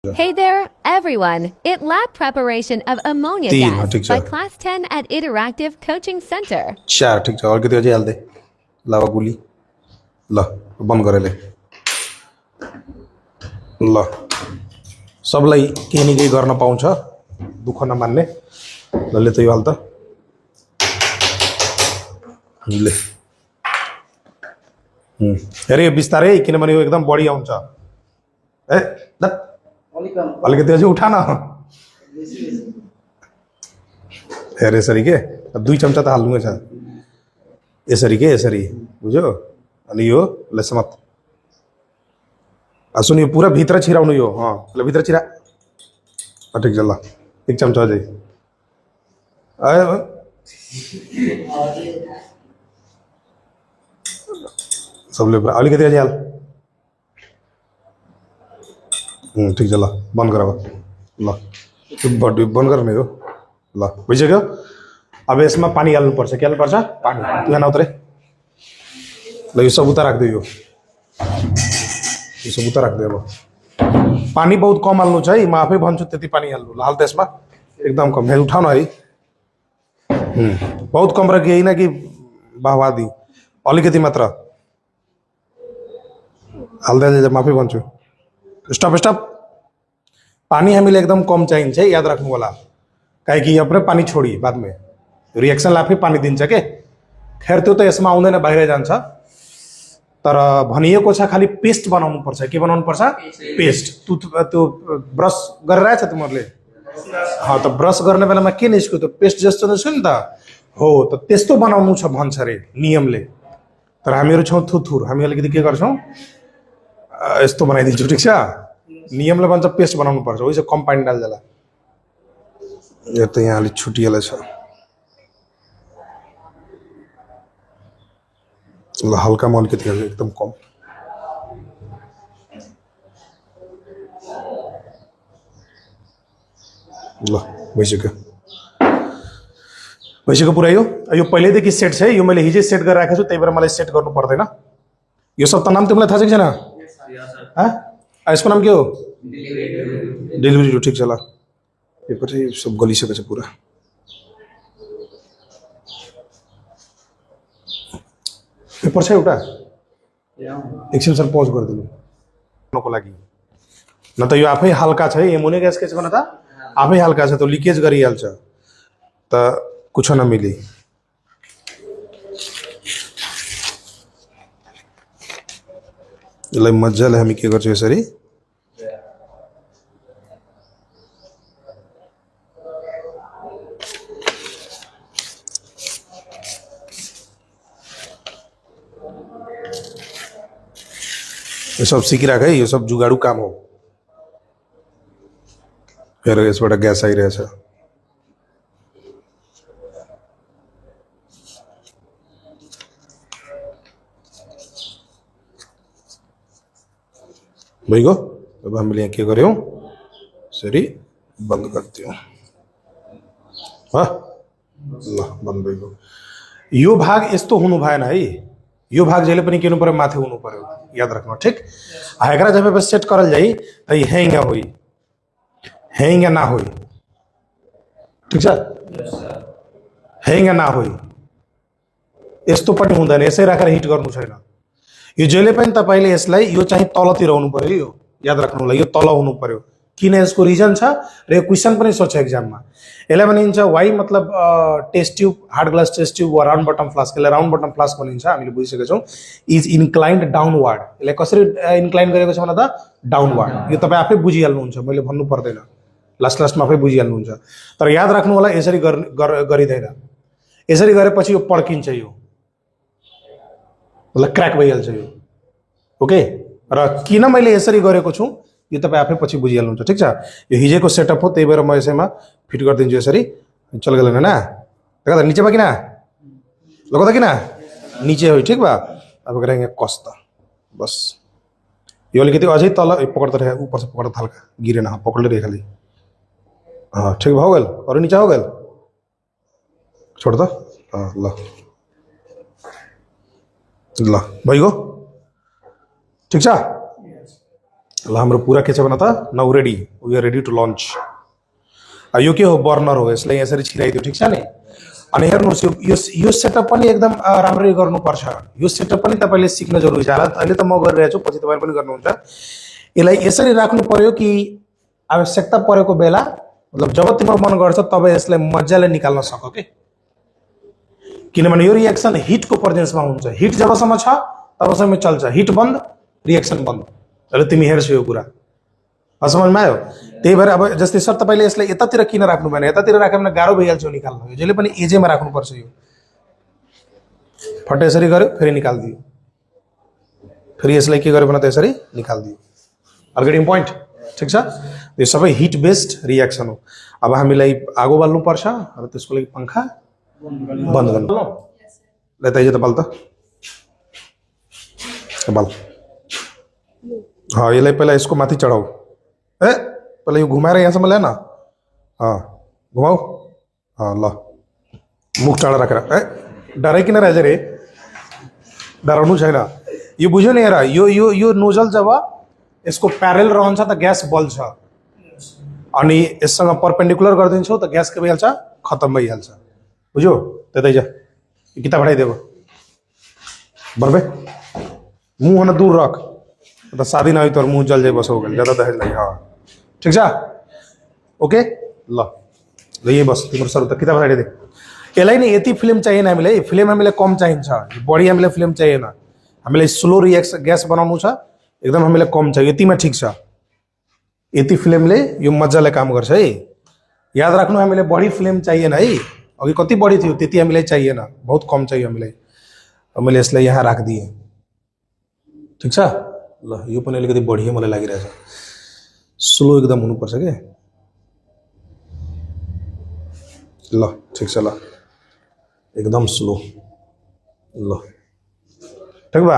Hey there, everyone. It lab preparation of ammonia तीन, हाँ, ठीक gas by है। class 10 at Interactive Coaching Center. 4 ठीक है। और कितने बजे हाल दे लावा गुली ल बंद करे ले ल सबलाई केही न केही गर्न पाउँछ दुःख नमान्ने ल ले त यो हाल त ले हेरे यो बिस्तारै किनभने यो एकदम बढी आउँछ ए द अलिकति अझै उठा न हेर यसरी के 2 चम्चा त हाल्नु छ यसरी के यसरी बुझ्यो अनि यो लेस मत सुन यो पूरा भित्र छिराउनु यो ल भित्र छिरा ठिक छ ल 1 चम्चा अझै सबले अलिकति अझै हाल ठिक छ ल बन्द गर ल बन्द गर्ने हो ल भइसक्यो अब यसमा पानी हाल्नुपर्छ के हाल्नुपर्छ पानी तँ यहाँ नउत्रे ल यो सब उता राख्दै यो सब उता राख्दै अब पानी बहुत कम हाल्नु छ है म आफै भन्छु त्यति पानी हाल्नु ल हाल त्यसमा एकदम कम है उठाउन है बहुत कम रखी होइन कि बाहवादी अलिकति मात्र हाल्दै म आफै भन्छु स्टप स्टप पानी हामीले एकदम कम चाहिन्छ है याद राख्नु होला काहे कि अपने पानी छोडी बाद में रिएक्सन आफै पानी दिन्छ के खैर त्यो त यसमा आउँदैन बाहिर जान्छ तर भनिएको छ खाली पेस्ट बनाउनु पर्छ के बनाउनु पर्छ पेस्ट त्यो ब्रश गरिरहेछ तिमीहरूले त ब्रश गर्ने बेलामा के निस्क्यो त पेस्ट जस्तो निस्क्यो नि त हो त त्यस्तो बनाउनु छ भन्छ रे नियमले तर हामीहरू छौँ थुथुर हामी अलिकति के गर्छौँ यस्तो बनाइदिन्छु ठिक छ नियमले भन्छ पेस्ट बनाउनु पर्छ वैसे कम पानी डाल्दैला यो त यहाँ अलिक छुटिएला छ ल हल्कामा अलिकति एकदम कम ल भइसक्यो पुरा यो पहिल्यैदेखि सेट छ है यो मैले हिजै सेट गरेर राखेको छु त्यही भएर मलाई सेट गर्नु पर्दैन यो सब त नाम तिमीलाई थाहा छ कि छैन यसको नाम के हो डेलिभरी ठिक छ ल यो पछि सब गलिसकेको छ पुरा पेपर छ एउटा एकछिन सर पज गरिदिनु को लागि न त यो आफै हल्का छ एमोनिया ग्यास के छ भने त आफै हल्का छ त लिकेज गरिहाल्छ त कुछ नमिली यसलाई मजाले हामी के गर्छौँ यसरी यो सब सिकिराख है यो सब जुगाडू काम हो फेर यसबाट ग्यास आइरहेछ भइगयो अब हामीले यहाँ के गर्यौँ यसरी बन्द गरिदियौँ ल बन्द भइगयो यो भाग यस्तो हुनु भएन है यो भाग जहिले पनि के हुनु पर्यो माथि हुनु पर्यो याद राख्नु ठीक एकरा जब सेट करल जाई त हैंग होई हैंग ना होई ठीक छ हैंग ना होई यस्तो पनि हुँदैन यसै राखेर हिट गर्नु छैन यो जहिले पनि तपाईले यसलाई यो चाहिँ तलतिर हुनु पर्यो यो याद राख्नु होला यो तल हुनु पर्यो किन यसको रिजन छ र यो क्वेशन पनि सोध्छ एक्जाममा यसलाई भनिन्छ वाइ मतलब test tube hard glass test tube वा राउन्ड बटम फ्लास्क यसलाई राउन्ड बटम फ्लास्क भनिन्छ हामीले बुझिसकेका छौं इज इन्क्लाइन्ड डाउनवर्ड यसलाई कसरी इन्क्लाइन गरेको छ भने त डाउनवर्ड यो तपाई आफै बुझिहाल्नुहुन्छ मैले भन्नु पर्दैन लास्टमा आफै बुझिहाल्नुहुन्छ तर याद राख्नु होला यसरी गरिदैन यसरी गरेपछि यो पड्किन्छ यो मतलब क्र्याक भइहाल्छ यो ओके र किन मैले यसरी गरेको छु यो तपाई आफै पछि बुझिहाल्नुहुन्छ ठीक छ यो हिजेको सेटअप हो त्यही भएर म यसैमा फिट गरिदिन्छु यसरी चल गेल हैन देखा त नीचे किन लगो त किन नीचे हो ठीक बा अब करेंगे कस्त बस यो अलिकति अझै तल पकड्दै रहे ऊपर से पकड़ हल्का गिरेन पकड़ ले खाली ठीक हो गेल और नीचे हो गेल छोड़ दो ल ल भइगयो ठीक छ ल हाम्रो पूरा के छ भन त now ready we are ready to launch यो के हो बर्नर हो यसलाई यसरी छिराइदियो ठिक छ नि अनि हेर्नुहोस् यो सेटअप पनि एकदम राम्ररी गर्नुपर्छ यो सेटअप पनि तपाईँले सिक्न जरुरी छ अहिले त म गरिरहेको छु पछि तपाईँले पनि गर्नुहुन्छ यसलाई यसरी राख्नु पर्यो कि आवश्यकता परेको बेला मतलब जब तिम्रो मन गर्छ तब यसलाई मजाले निकाल्न सक के किनभने यो रिएक्सन हिटको प्रेजेन्समा हुन्छ हिट जबसम्म छ तबसम्म चल्छ हिट बन्द रिएक्सन बन्द अहिले तिमी हेर्छौ यो कुरा समझमा आयो त्यही भएर अब जस्तै सर तपाईँले यसलाई यतातिर किन राख्नु भएन यतातिर राख्यो भने गाह्रो भइहाल्छ निकाल्न यो जहिले पनि एजेमा राख्नुपर्छ यो फट यसरी गर्यो फेरि निकालिदियो फेरि यसलाई के गर्यो भने त यसरी निकालिदियो आर गेटिङ पोइन्ट ठिक छ यो सबै हिट बेस्ड रिएक्सन हो अब हामीलाई आगो बाल्नुपर्छ र त्यसको लागि पंखा बन्द गर्नु ल त यो त बल त बल हाँ यसलाई पहिला यसको माथि चढाऊ ए पहिला यो घुमाएर यहाँसम्म ल्याएन घुमाऊ ल मुख टाढा राखेर ए डराइ किन रहेछ रे डराउनु छैन यो बुझ्यो नि हेर यो नोजल जब यसको प्यारेल रहन्छ त ग्यास बल्छ अनि यससँग परपेन्डिकुलर गरिदिन्छौ त ग्यास के भइहाल्छ खत्तम भइहाल्छ बुझ्यो त्यतै जा यो किताब हटाइदेऊ बर्बे मुंह होना दूर रख तो शादी ना हुई तो मुंह जल जाए बस हो गया ज्यादा दहेज नहीं हाँ ठीक छ ओके ल यही बस तिम्रो सर त किताब हटाइदे यसलाई नि यति फिल्म चाहिएन हामीलाई फिल्म हामीलाई कम चाहिन्छ बढी हामीलाई फिल्म चाहिएन हामीलाई स्लो रिएक्स ग्यास बनाउनु छ एकदम हामीलाई कम चाहियो यतिमा ठिक छ यति फिल्मले यो मजाले काम गर्छ है याद राख्नु हामीलाई बढी फिल्म चाहिएन है अघि कति बढी थियो त्यति हामीलाई चाहिएन बहुत कम चाहियो हामीलाई मैले यसलाई यहाँ राखिदिएँ ठिक छ ल यो पनि अलिकति बढी मलाई लागिरहेछ स्लो एकदम हुनुपर्छ के ल ठिक छ ल एकदम स्लो ल ठिक बा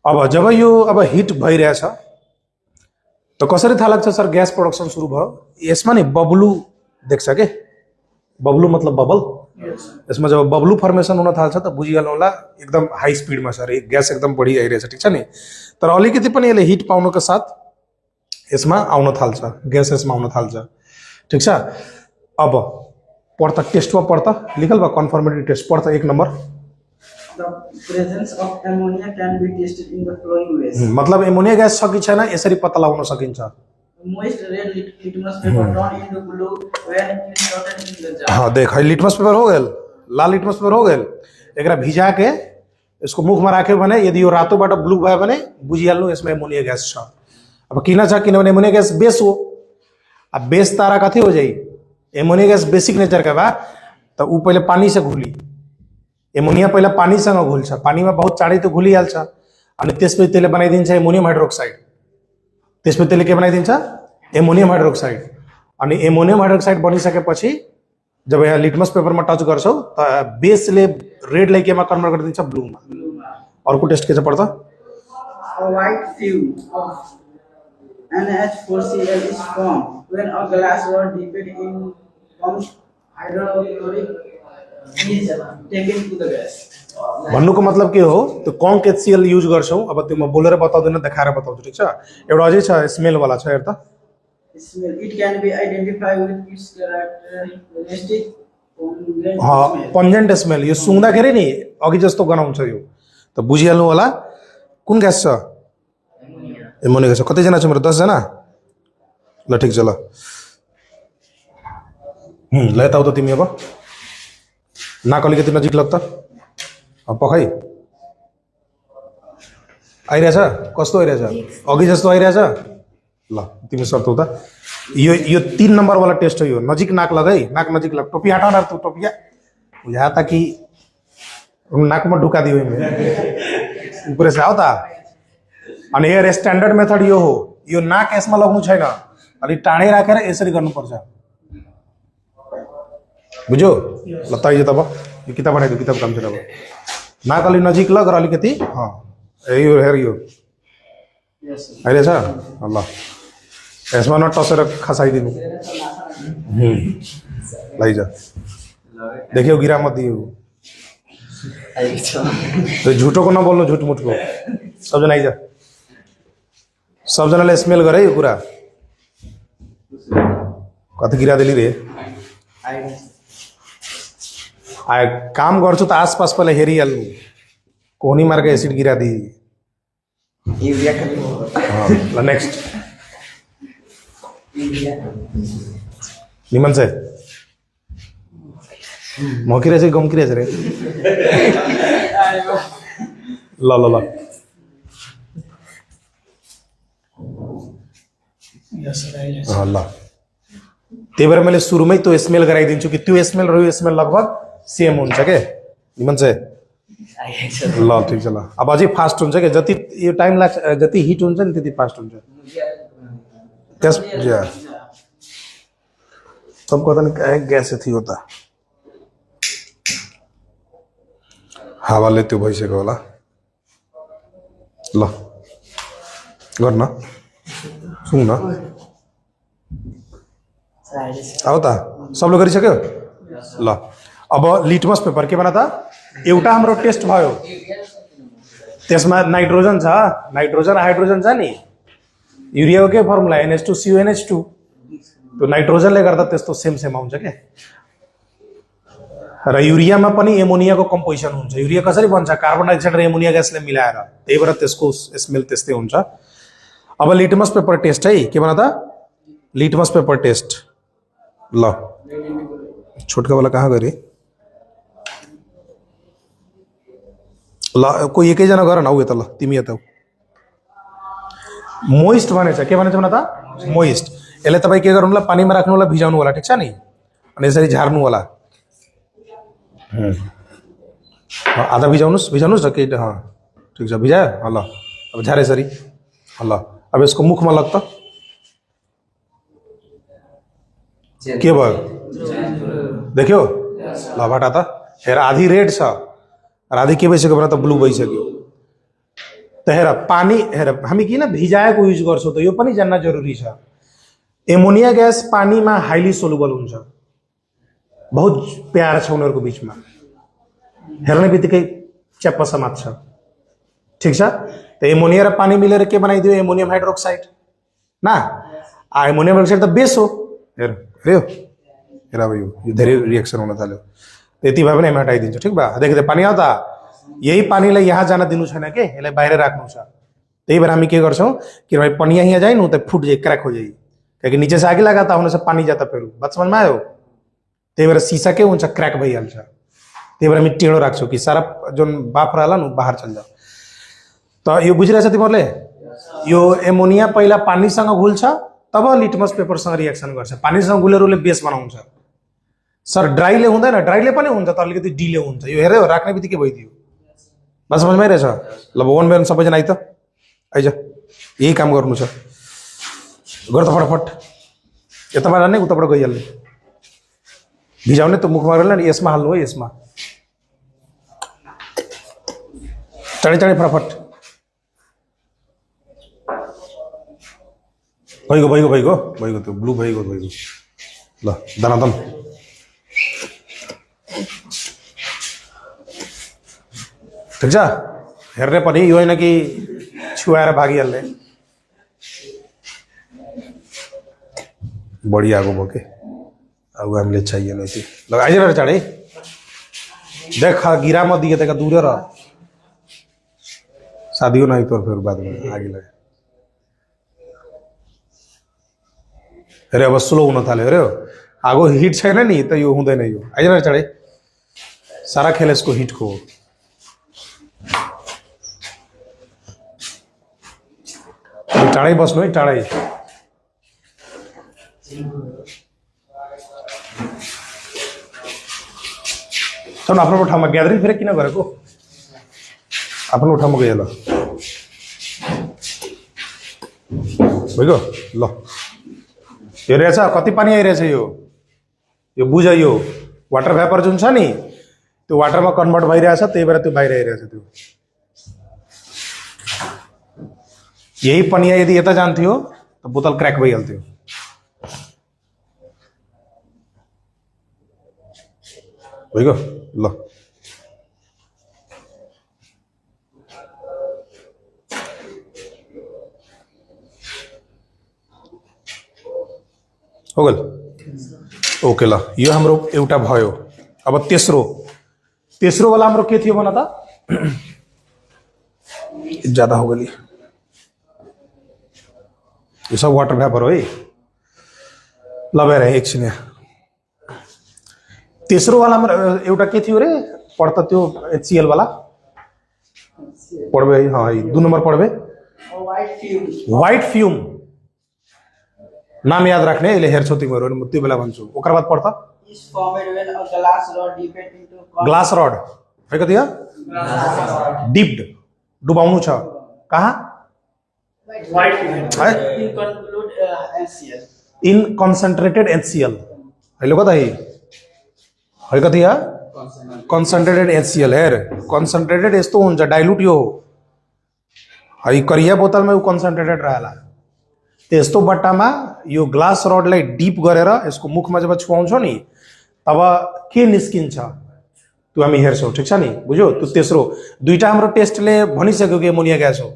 अब जब यो अब हिट भइरहेछ त कसरी थाहा लाग्छ सर ग्यास प्रोडक्सन सुरु भयो यसमा नि बबलु देख्छ के बबलु मतलब बबल यसमा जब बबलु फर्मेसन हुन थाल्छ त बुझिहाल्नु होला एकदम हाई स्पिडमा सर ग्यास एकदम बढी आइरहेछ ठिक छ नि तर अलिकति पनि यसले हिट पाउनुको साथ यसमा आउन थाल्छ ग्यास यसमा आउन थाल्छ ठिक छ अब पढ्ता टेस्टमा पढ्ता लेखल बा कन्फर्मेटरी टेस्ट पढ्ता 1 number The presence of ammonia can be tested in the following ways. मतलब एमोनिया ग्यास छ कि छैन यसरी पत्ता लगाउन सकिन्छ Moist red litmus paper turned into blue when inserted in the jar. हाँ देख है लिटमस पेपर हो गेल लाल लिटमस पेपर हो गेल एकरा भिजा के इसको मुख में राखे भने यदि यो रातो बाट ब्लू भयो भने बुझिहाल्नु यसमा एमोनिया ग्यास छ अब किन छ किनभने एमोनिया ग्यास बेस हो अब बेस तारा कथि हो जाई एमोनिया ग्यास बेसिक नेचर का बा त ऊ पहिले पानी से घुली एमोनिया पहिला पानीसँग घुल्छ पानीमा बहुत चाँडै त घुलिहाल्छ अनि त्यसपछि त्यसले बनाइदिन्छ एमोनियम हाइड्रोक्साइड त्यसपछि त्यसले के बनाइदिन्छ एमोनियम हाइड्रोक्साइड अनि एमोनियम हाइड्रोक्साइड बनिसकेपछि जब यहाँ लिटमस पेपरमा टच गर्छौ त बेसले रेडलाई केमा कन्भर्ट गरिदिन्छ ब्लूमा अर्को टेस्ट के छ पढ्छ A white film of NH4Cl is formed when a glass rod dipped in pumped hydrochloric is taken to the gas. भन्नुको मतलब के हो त्यो कङ्क HCl युज गर्छौ अब त्यो म बोलेर बताउँदैन देखाएर बताउँछु ठीक छ एउटा अझै छ स्मेल वाला छ हेर त Smell. It can be identified with its characteristic pungent हाँ smell. पन्जेन्ट स्मेल यो सुँग्दाखेरि नि अघि जस्तो गनाउँछ यो त बुझिहाल्नु होला कुन ग्यास छ एमोनिया ग्यास कतिजना छ मेरो 10 जना ल ठिक छ ल ल यता आऊ त तिमी अब नाक अलिकति नजिक लग त अब पखाइ आइरहेछ कस्तो आइरहेछ अघि जस्तो आइरहेछ ल तिमी सर्तौ त यो 3 नंबर वाला टेस्ट हो यो नजिक नाक लगाई नाक नजिक लग टोपी हटा ना तू टोपिया यहाँ तक कि नाक में ढुका दियो ऊपर से आओ ता अनि हेयर स्ट्यान्डर्ड मेथड यो हो यो नाक यसमा लाग्नु छैन अलि टाढै राखेर यसरी गर्नुपर्छ बुझ्यो ल त यो तब यो किताब बनाइदियो किताब काम छैन अब नाक अलि नजिक लग र अलिकति यो हेर यो अहिले छ ल यसमा नटसेर खसाइदिनु लैजा देखियो गिरा मत दियो तो झूठों को ना बोलो झूठ मूठ को सब जना आइजा सबजनाले स्मेल गरे यो कुरा कति गिरा दिली रे आ काम गर्छु त आसपास पहिला हेरिहाल्नु कोनी मार्ग एसिड गिरा दी यूरिया खाली ल नेक्स्ट निमन से मौकी रहे गम की रहे रे ल ल ल ल त्यही भएर मैले सुरुमै त्यो स्मेल गराइदिन्छु कि त्यो स्मेल र यो स्मेल लगभग सेम हुन्छ के निमन से ल ठिक छ ल अब अझै फास्ट हुन्छ क्या जति यो टाइम लाग्छ जति हिट हुन्छ नि त्यति फास्ट हुन्छ त्यस सबको त ग्यास थी होता हावाले त्यो भइसक्यो होला ल गर्न सुन न आऊ त सबले गरिसक्यो ल अब लिटमस पेपर के बना त एउटा हाम्रो टेस्ट भयो त्यसमा नाइट्रोजन छ नाइट्रोजन हाइड्रोजन छ नि युरियाको के फर्मुला NH2CONH2 त्यो नाइट्रोजनले गर्दा त्यस्तो सेम सेम आउँछ के र युरियामा पनि एमोनियाको कम्पोजिसन हुन्छ युरिया कसरी बन्छ कार्बन डाइअक्साइड र एमोनिया ग्यासले मिलाएर त्यही भएर त्यसको स्मेल त्यस्तै हुन्छ अब लिटमस पेपर टेस्ट है के भन त लिटमस पेपर टेस्ट ल छोटका वाला कहाँ गरे ल कोही एकैजना गर न ऊ यता ल तिमी यता मोइस्ट भनेछ के भनेछ भन त मोइस्ट यसलाई तपाईँ के गर्नु होला पानीमा राख्नु होला भिजाउनु होला ठिक छ नि अनि यसरी झार्नु होला आधा भिजाउनुहोस् भिजाउनुहोस् न केही ठिक छ भिजायो ल अब झारे यसरी ल अब यसको मुखमा लग त के भयो देख्यो ल भाटा त हेर आधी रेड छ र आधी के भइसक्यो भने त ब्लू भइसक्यो त हेर पानी हेर हामी किन भिजाएको युज गर्छौँ त यो पनि जान्न जरुरी छ एमोनिया ग्यास पानीमा हाइली सोलुबल हुन्छ बहुत प्यार छ उनीहरूको बिचमा हेर्ने बित्तिकै च्याप्प समात्छ ठिक छ त एमोनिया र पानी मिलेर के बनाइदियो एमोनियम हाइड्रोक्साइड ना एमोनियम हाइड्रोक्साइड त बेस हो हेर हेऱ्यो हेर अब यो धेरै रिएक्सन हुन थाल्यो त्यति भए पनि हामी हटाइदिन्छ ठिक भयो देख्दै पानी आउँछ यही पानीलाई यहाँ जान दिनु छैन के यसलाई बाहिर राख्नु छ त्यही भएर हामी के गर्छौँ कि भाई पनिया यहाँ जाए न त फुट जाए क्रैक हो जाए क्योंकि नीचे से आगे लगा था होने से पानी जाता फिर बात समझ में आयो त्यही भएर सीसा के हुन्छ क्रैक भइहाल्छ त्यही भएर हामी टेढो राख्छौँ कि सारा जुन बाफ रहला न बाहर चल जाओ त यो बुझिरहेछ तिमीहरूले यो एमोनिया पहिला पानीसँग घुल्छ तब लिटमस पेपरसँग रिएक्सन गर्छ पानीसँग घुलेर उसले बेस बनाउँछ सर ड्राईले हुँदैन ड्राईले पनि हुन्छ तर अलिकति डिले हुन्छ यो हेऱ्यो राख्ने बित्तिकै भइदियो बात समझमै रहेछ ल वन बाई वन सबैजना आइ त आइज यही काम गर्नु छ गर त फटाफट यताबाट जाने उताबाट गइहाल्ने भिजाउने त मुखमा गरेर नि यसमा हाल्नु है यसमा चाँडै चाँडै फटाफट भइगयो भइगयो भइगयो भइगयो त्यो ब्लू भइगयो भइगयो ल दनादन ठिक छ हेर्ने पनि यो होइन कि छुवाएर भागिहाल्ने बढी आगो भयो के अब हामीले चाहिए नहीं थी लगा आइज रहे चाँडै देख गिरा मत दिए तेका दूर रह शादियों नहीं तो फिर बाद में आगे लगे अरे अब स्लो हुन थाल्यो अरे आगो हिट छैन नि त यो हुँदैन यो आइज रहे चाँडै सारा खेल यसको हिटको हो टाढै बस्नु है टाढै चल आफ्नो ठाउँमा ग्यादरिङ फेरि किन गरेको आफ्नो ठाउँमा गयो ल भइगयो ल यो रहेछ कति पानी आइरहेछ यो बुझ यो वाटर भ्यापर जुन छ नि त्यो वाटरमा कन्भर्ट भइरहेछ त्यही भएर त्यो बाहिर आइरहेछ त्यो यही पनिया यदि यता जान्थ्यो त बोतल क्र्याक भइहाल्थ्यो भइगयो ल हो गल ओके ल यो हाम्रो एउटा भयो। अब तेस्रो वाला हाम्रो के थियो भन त ज्यादा हो गली यो सब वाटर भ्यापर हो है ल बेर एकछिन तेस्रो वाला एउटा के थियो रे पढ्त त्यो HCl वाला पढ्बे हाँ 2 नंबर पढ्बे व्हाइट फ्यूम नाम याद राख्ने अहिले हेर्छौ तिमीहरु म त्यो बेला भन्छु ओकर बाद पढ्त is formed when a glass rod dipped into glass rod है कति डिप्ड डुबाउनु छ कहाँ white है include HCl. इन कन्सन्ट्रेटेड HCl अहिले कता है कति कन्सन्ट्रेटेड HCl हेर कन्सन्ट्रेटेड यस्तो हुन्छ डाइल्युट यो है करिया बोतलमा उ कन्सन्ट्रेटेड रहला त्यस्तो बट्टामा यो ग्लास रडलाई डिप गरेर यसको मुखमा जब छुवाउँछौ नि तब के निस्किन्छ त्यो हामी हेर्छौं ठीक छ नि बुझ्यौ त्यो तेस्रो दुईटा हाम्रो टेस्टले भनिसक्यो कि एमोनिया ग्यास हो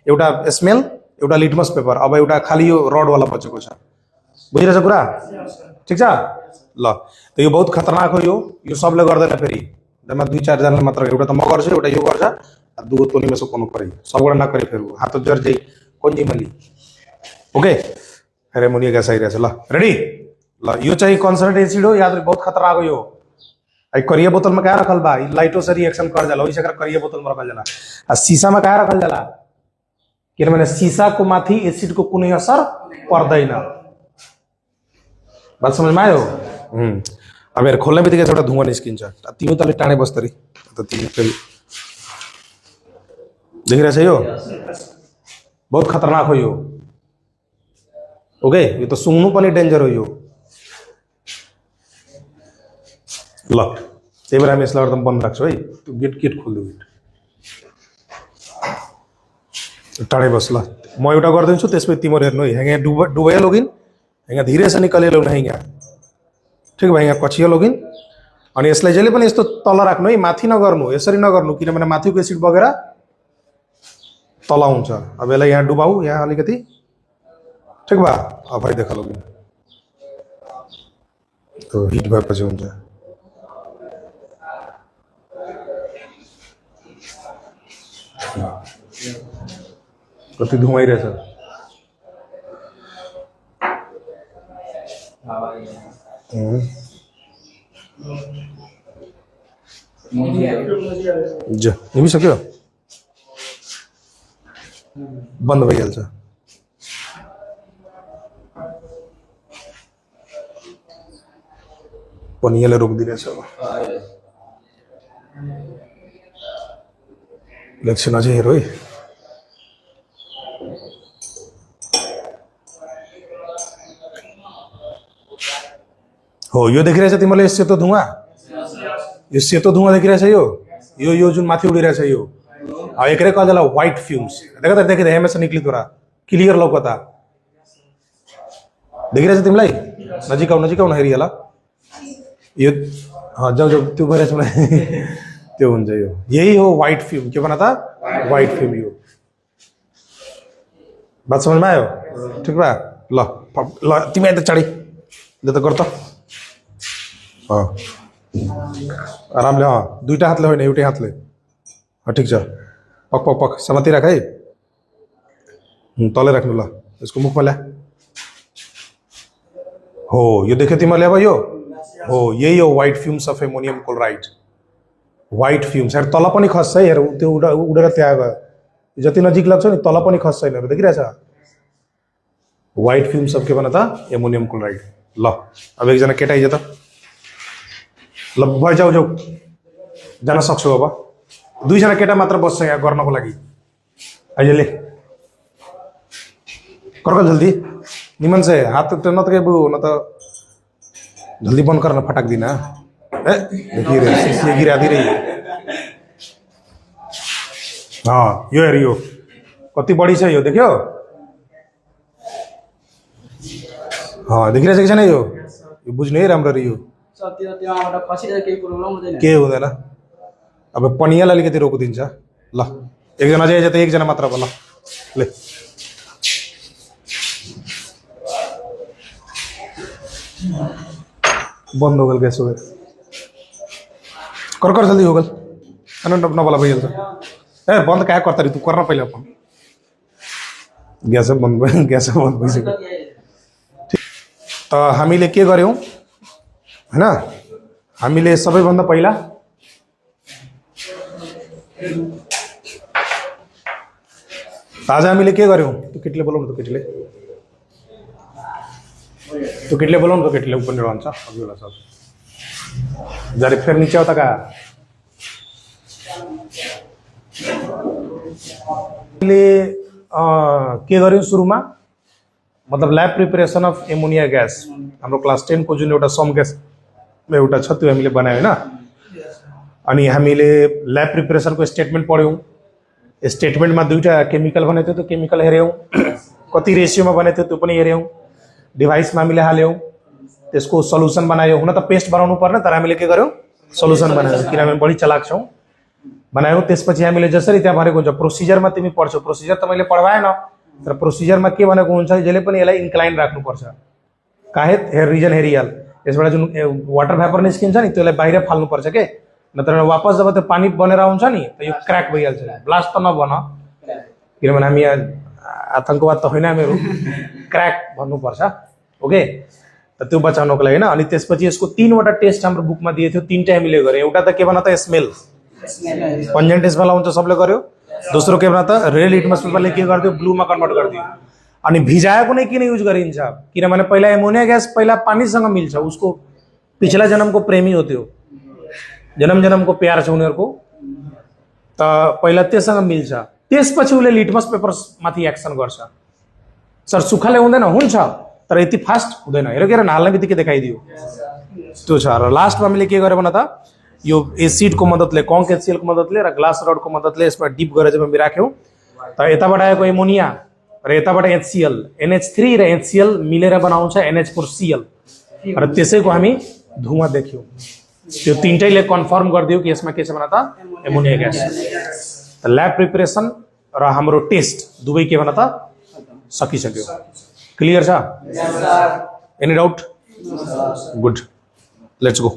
एउटा स्मेल एउटा लिटमस पेपर अब एउटा खाली यो रड वाला बचेको छ बुझिरहेछ कुरा ठीक छ ल त यो बहुत खतरनाक हो यो सबले गर्दैन फेरि जम्मा 2-4 जनाले मात्र एउटा त म गर्छु एउटा यो गर्छ दुगो तोनीमा सकोनु पर्यो सबबाट नगरे फेरि हात जर चाहिँ कोन्जी मली ओके अरे एमोनिया ग्यास आइरहेछ ल रेडी ल यो चाहिँ कन्सन्ट्रेटेड एसिड हो याद बहुत खतरनाक हो यो आई करिया बोतल में क्या रखल बा लाइटो से रिएक्शन कर जाला ओइसे कर करिया बोतल में रखल जाला आ शीशा में क्या रखल जाला किनभने शीशा को माथि एसिड को कुनै असर पर्दैन बात समझ में आयो अब यार खोल्ने बित्तिकै एउटा धुवा निस्किन्छ तिमी तले टाढे बस्तरी त तिमी फेरि देखिरहेछ यो बहुत खतरनाक हो यो ओके यो त सुंग्नु पनि डेन्जर हो यो ल त्यही भएर हामी यसलाई एकदम बन्द राख्छौँ है त्यो गेट खोल्दिउ टाढै बस ल म एउटा गरिदिन्छु त्यसपछि तिम्रो हेर्नु है यहाँ डुबाइ लोगिन यहाँ धीरे से निकले लो नहीं यहाँ ठीक भाइ यहाँ पछि लोगिन अनि यसलाई जहिले पनि यस्तो तल राख्नु है माथि नगर्नु यसरी नगर्नु किनभने माथिको एसिड बगेर तल आउँछ अब यसलाई यहाँ डुबाऊ यहाँ अलिकति ठीक बा अब भाइ देखा लोगिन तो हिट भएपछि हुन्छ कति धुवाइरहेछ जा निभिसक्यो बन्द भइहाल्छ पनि यसले रोकिदिरहेछ इलेक्सन अझै हेर है हो यो देखिरहेछ तिमीले सेतो धुवा यो सेतो धुवा देखिरहेछ यो जुन माथि उडिरहेछ यो एकरै कजला व्हाइट फ्यूम्स देखिँदा हेमेसा निक्ली तोरा क्लियर लौकता देखिरहेछ तिमीलाई नजिक आउन हेरिएला यो जाऊ त्यो भइरहेछ मलाई त्यो हुन्छ यो यही हो व्हाइट फ्यूम के भन त व्हाइट फ्यूम यो बात समझमा आयो ठीक बा ल तिमी यता चढी ल त गर त आरामले दुईटा हातले होइन एउटै हातले ठिक छ पक पक पक समाति राख है तले राख्नु ल यसको मुखमा ल्या हो यो देख्यो तिमीले अब यो हो यही हो white fumes of ammonium chloride white fumes हेर तल पनि खस्छ है हेर त्यो उडेर त्यहाँ गयो जति नजिक लाग्छ नि तल पनि खस्छ छैन देखिरहेछ व्हाइट फ्यूम्स अफ के भन त एमोनियम क्लोराइड ल अब एकजना केटा आइज त ल भइ जाऊ जान सक्छौ अब दुईजना केटा मात्र बस्छ यहाँ गर्नको लागि आइजले कर जल्दी निमन से हाथ न तो न तो जल्दी बंद करना फटक दी ना देखिए शीशे गिरा दी रही हाँ यो हेर यो कति बड़ी छ यो देखियो हाँ देखिरहेछ कि छैन यो बुझ्नु है राम्ररी यो के हुँदैन अब पनियालाई अलिकति रोकिदिन्छ ल एकजना चाहिँ त एकजना मात्र अब ल ले बंद हो गल गैस हो गए कर जल्दी हो गल न वाला भैया ए बंद क्या करता रही तू करना पहले अपन ग्यास बंद भइसक्यो त हामीले के गर्यौं हैन हामीले सबैभन्दा पहिला आज हामीले के गर्यौं तँ केटीले बोलाउनु त केटीले बोलाउनु त केटीले पनि रहन्छ अघिल्ला सब जरे फेर नीचे आउँदा का के गर्यौं सुरुमा मतलब lab preparation of ammonia gas हाम्रो क्लास 10 को जुन एउटा सम ग्यास एउटा छ त्यो हामीले बनायो हैन अनि हामीले ल्याब प्रिपरेसनको स्टेटमेन्ट पढ्यौं स्टेटमेन्टमा दुईटा केमिकल भनेको थियो त्यो केमिकल हेर्यौं कति रेशियोमा भनेको थियो त्यो पनि हेर्यौं डिभाइसमा हामीले हाल्यौं त्यसको सल्युसन बनायौं हुन त पेस्ट बनाउनु पर्ने तर हामीले के गर्यौं सल्युसन बनायौं किनभने बढी चलाक छौं बनायौं त्यसपछि हामीले जसरी त्यहाँ भनेको हुन्छ प्रोसिजरमा तिमी पढ्छौ प्रोसिजर त मैले पढाएन तर प्रोसिजरमा के भनेको हुन्छ जहिले पनि यसलाई इन्क्लाइन राख्नुपर्छ काहे रिजन हेरियल यसबाट जुन वाटर भेपर निस्किन्छ नि त्यसलाई बाहिर फाल्नुपर्छ के नत्र वापस जब त्यो पानी बनेर आउँछ नि त यो क्र्याक भइहाल्छ ब्लास्ट त नबन किनभने हामी आतंकवाद त होइन हामीहरू क्र्याक भन्नुपर्छ ओके त त्यो बचाउनको लागि हैन अनि त्यसपछि यसको 3 वटा टेस्ट हाम्रो बुकमा दिएको थियो 3टा हामीले गरे एउटा त के भन्न त स्मेल पंजेन्ट स्मेल आउँछ सबले गर्यो दोस्रो के भन्न त रेड लिटमस पेपरले के गर्दियो ब्लूमा कन्भर्ट गरिदियो अनि भिजाएको नै किन युज गरिन्छ किनभने पहिला एमोनिया ग्यास पहिला पानीसँग मिल्छ उसको पिछला जन्मको प्रेमी हो त्यो जन्मको प्यार छ उनीहरुको त पहिला त्यससँग मिल्छ त्यसपछि उले लिटमस पेपर माथि एक्सन गर्छ सर सुखाले हुँदैन हुन्छ तर यति फास्ट हुँदैन हेर के हाल्ने बित्तिकै देखाइदियो त्यो छ र लास्टमा हामीले के गरे भने त यो एसिड को मद्दतले कङ्क एचसीएल को मद्दतले र ग्लास रड को मद्दतले यसमा डिप गरेर जब हामी राख्यौं त यताबाट आएको एमोनिया र यताबाट HCl NH3 र HCl मिलेर बनाउँछ NH4Cl र त्यसैको हामी धुवा देख्यौं त्यो तीनटैले कन्फर्म गरिदियो कि यसमा के छ भने त एमोनिया ग्यास ल्याब प्रिपरेसन र हाम्रो टेस्ट दुवै के भने त सकिसक्यो क्लियर छ any doubt good let's go